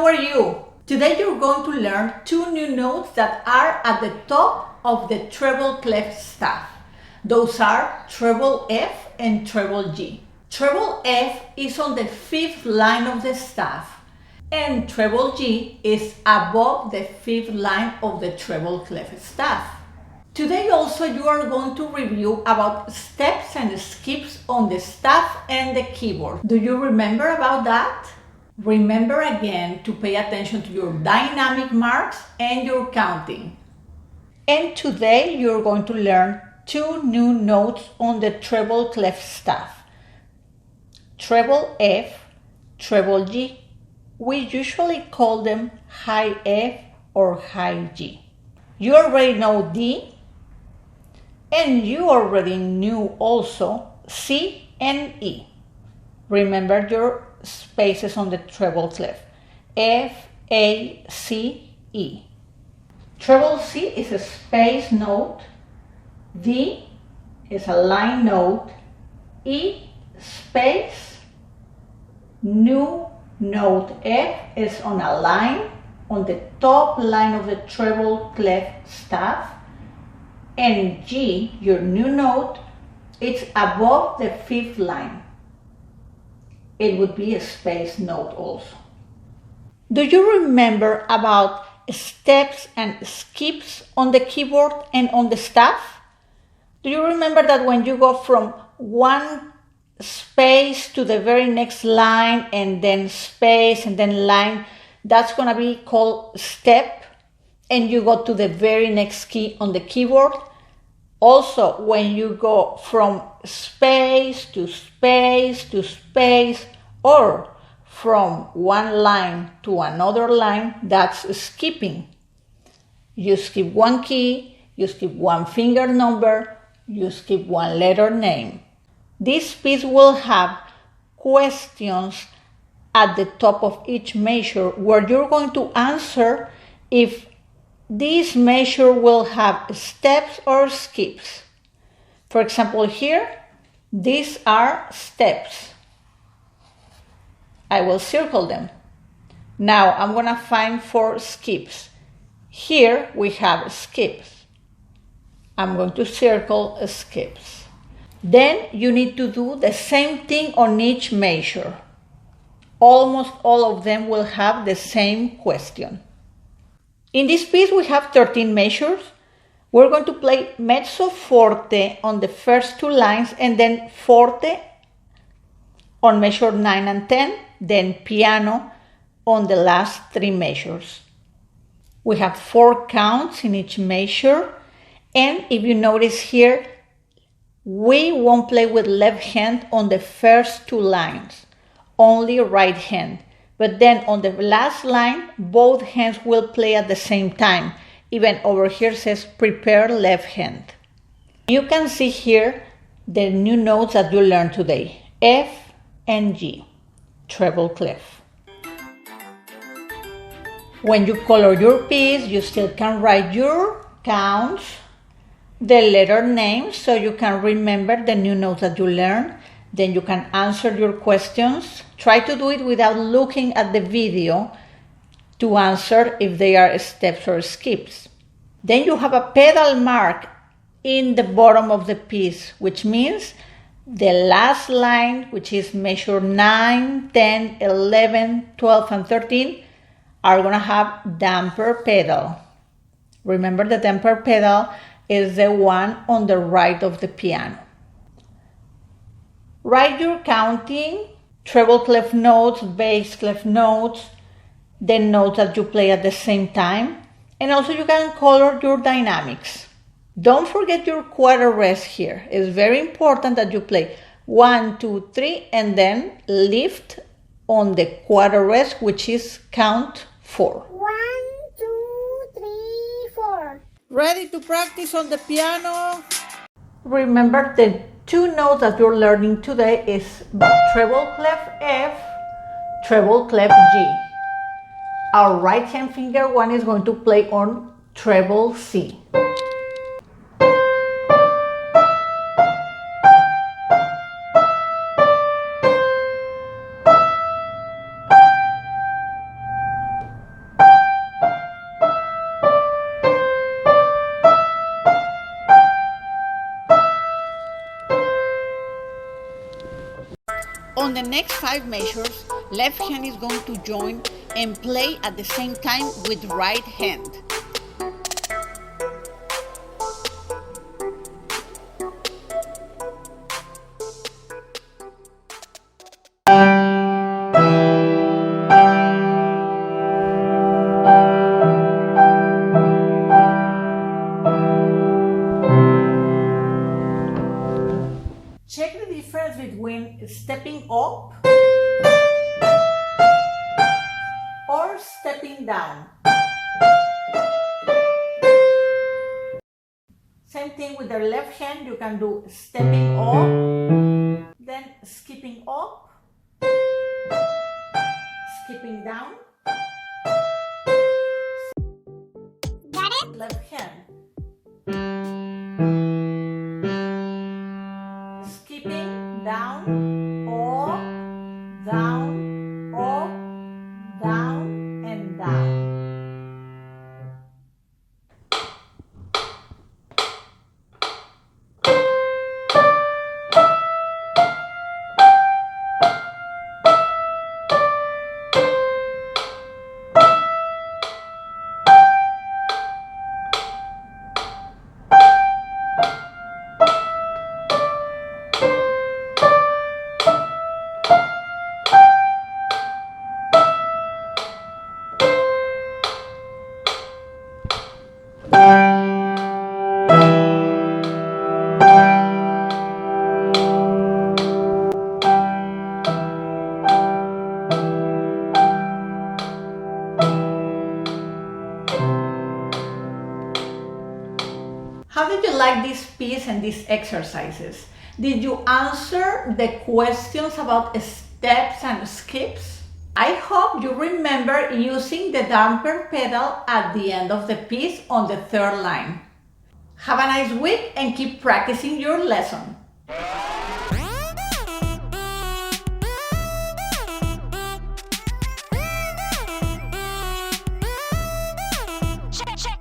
are you? Today you're going to learn two new notes that are at the top of the treble clef staff. Those are treble F and treble G. Treble F is on the fifth line of the staff, and treble G is above the fifth line of the treble clef staff. Today also you are going to review about steps and skips on the staff and the keyboard. Do you remember about that? Remember again to pay attention to your dynamic marks and your counting. And today you're going to learn two new notes on the treble clef staff. Treble F, treble G. We usually call them high F or high G. You already know D, and you already knew also C and E. Remember your spaces on the treble clef. F, A, C, E. Treble C is a space note. D is a line note. E, space. New note F is on a line, on the top line of the treble clef staff. And G, your new note, it's above the fifth line. It would be a space note also. Do you remember about steps and skips on the keyboard and on the staff? Do you remember that when you go from one space to the very next line and then space and then line, that's going to be called step, and you go to the very next key on the keyboard? Also, when you go from space to space to space, or from one line to another line, that's skipping. You skip one key, you skip one finger number, you skip one letter name. This piece will have questions at the top of each measure where you're going to answer if this measure will have steps or skips. For example, here, these are steps. I will circle them. Now I'm going to find 4 skips. Here we have skips. I'm going to circle skips. Then you need to do the same thing on each measure. Almost all of them will have the same question. In this piece we have 13 measures. We're going to play mezzo forte on the first 2 lines and then forte on measure 9 and 10, then piano on the last 3 measures. We have 4 counts in each measure, and if you notice here, we won't play with left hand on the first 2 lines, only right hand. But then on the last line, both hands will play at the same time. Even over here says prepare left hand. You can see here the new notes that you learned today. F and G, treble clef. When you color your piece, you still can write your counts, the letter names, so you can remember the new notes that you learned. Then you can answer your questions. Try to do it without looking at the video to answer if they are steps or skips. Then you have a pedal mark in the bottom of the piece, which means the last line, which is measure 9, 10, 11, 12, and 13, are going to have damper pedal. Remember, the damper pedal is the one on the right of the piano. Write your counting, treble clef notes, bass clef notes, the notes that you play at the same time, and also you can color your dynamics. Don't forget your quarter rest here. It's very important that you play 1, 2, 3, and then lift on the quarter rest, which is count 4. 1, 2, 3, 4. Ready to practice on the piano? Remember, the 2 notes that you're learning today is treble clef F, treble clef G. Our right hand finger one is going to play on treble C. the next 5 measures, left hand is going to join and play at the same time with right hand. Check the difference between stepping up or stepping down. Same thing with the left hand, you can do stepping up, then skipping up, skipping down. Got it? Left hand. Skipping down, up, down, up, down, and down. How did you like this piece and these exercises? Did you answer the questions about steps and skips? I hope you remember using the damper pedal at the end of the piece on the 3rd line. Have a nice week and keep practicing your lesson. Check.